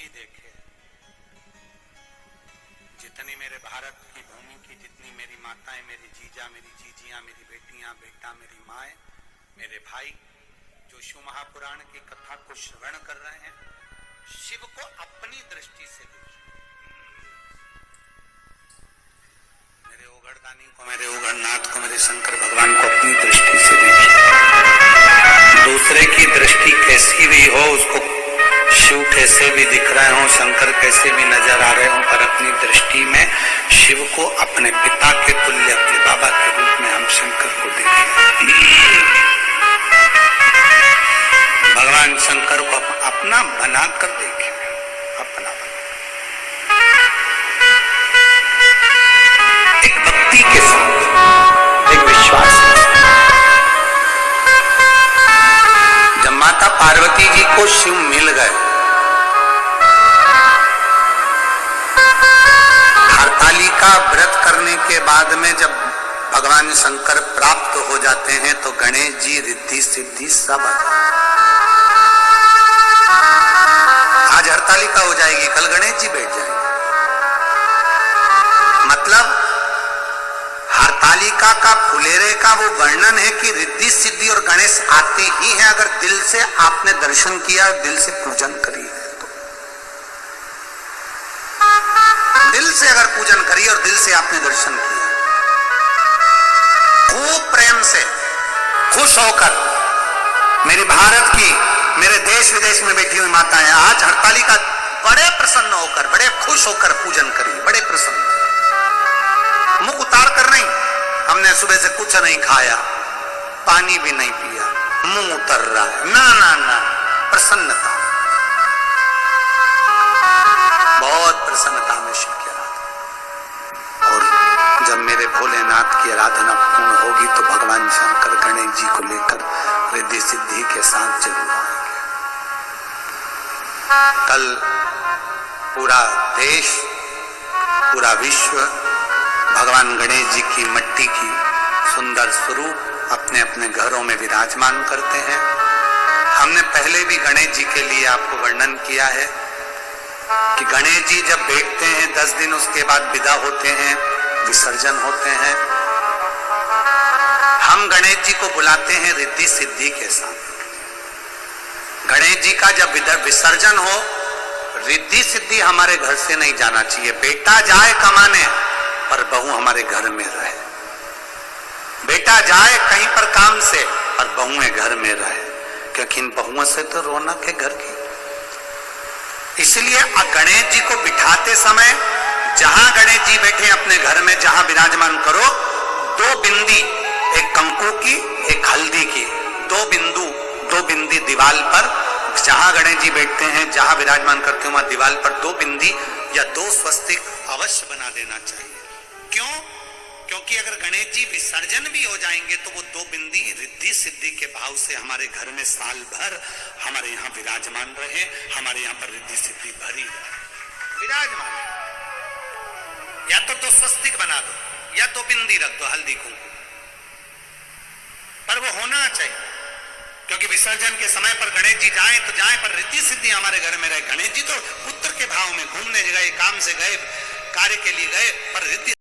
भी देखे, जितनी मेरे भारत की भूमि की जितनी मेरी माताएं, मेरी जीजा, मेरी जीजियां, मेरी बेटियां, बेटा, मेरी माएं, मेरे भाई जो शिव महापुराण की कथा को श्रवण कर रहे हैं, शिव को अपनी दृष्टि से देखिए। मेरे ओगड़दानी को, मेरे ओगड़नाथ को, मेरे शंकर भगवान को अपनी दृष्टि से देखिए। दूसरे की दृष्टि कैसी भी हो, उसको शिव कैसे भी दिख रहे हो, शंकर कैसे भी नजर आ रहे हो, पर अपनी दृष्टि में शिव को अपने पिता के तुल्य, अपने बाबा के रूप में हम शंकर को देखें। भगवान शंकर को अपना बनाकर देखें, अपना बना। एक भक्ति के साथ, एक विश्वास के साथ। जब माता पार्वती जी को शिव मिल गए, हरतालिका व्रत करने के बाद में जब भगवान शंकर प्राप्त हो जाते हैं तो गणेश जी, रिद्धि सिद्धि सब आ जाते। आज हरतालिका हो जाएगी, कल गणेश जी बैठ जाएंगे। मतलब हरतालिका का, फुलेरे का वो वर्णन है कि रिद्धि सिद्धि और गणेश आते ही हैं अगर दिल से आपने दर्शन किया, दिल से पूजन करी है तो। दिल से अगर पूजन करी और दिल से आपने दर्शन किया, खूब प्रेम से, खुश होकर, मेरी भारत की, मेरे देश विदेश में बैठी हुई माताएं आज हरतालिका बड़े प्रसन्न होकर, बड़े खुश होकर पूजन करी, बड़े प्रसन्न, मुख उतार कर नहीं। हमने सुबह से कुछ नहीं खाया, पानी भी नहीं पिया, मुंह उतर रहा है, ना ना ना, प्रसन्नता, बहुत प्रसन्नता में शिव की आराधना। और जब मेरे भोलेनाथ की आराधना पूर्ण होगी तो भगवान शंकर गणेश जी को लेकर रिद्धि सिद्धि के साथ जरूर आएंगे। कल पूरा देश, पूरा विश्व भगवान गणेश जी की मिट्टी की सुंदर स्वरूप अपने अपने घरों में विराजमान करते हैं। हमने पहले भी गणेश जी के लिए आपको वर्णन किया है कि गणेश जी जब बैठते हैं 10 दिन, उसके बाद विदा होते हैं, विसर्जन होते हैं। हम गणेश जी को बुलाते हैं रिद्धि सिद्धि के साथ। गणेश जी का जब विसर्जन हो, रिद्धि सिद्धि हमारे घर से नहीं जाना चाहिए। बेटा जाए कमाने पर बहू हमारे घर में रहे, बेटा जाए कहीं पर काम से पर बहुएं घर में रहे, क्योंकि इन बहुओं से तो रौनक है घर की। इसलिए गणेश जी को बिठाते समय जहां गणेश जी बैठे अपने घर में, जहां विराजमान करो, 2 बिंदी, एक कंकु की, एक हल्दी की, 2 बिंदी दीवाल पर, जहां गणेश जी बैठते हैं, जहां विराजमान करते हैं, वहां दीवाल पर 2 बिंदी या 2 स्वस्तिक अवश्य बना देना चाहिए। क्यों? क्योंकि अगर गणेश जी विसर्जन भी हो जाएंगे तो वो 2 बिंदी रिद्धि सिद्धि के भाव से हमारे घर में साल भर हमारे यहाँ विराजमान रहे, हमारे यहाँ पर रिद्धि सिद्धि भरी रहे, विराजमान। या तो स्वस्तिक बना दो या 2 बिंदी रख दो, हल्दी कुंकू, पर वो होना चाहिए। क्योंकि विसर्जन के समय पर गणेश जी जाएं तो जाएं, पर रिद्धि सिद्धि हमारे घर में रहे। गणेश जी तो पुत्र के भाव में घूमने गए, काम से गए, कार्य के लिए गए, पर रिद्धि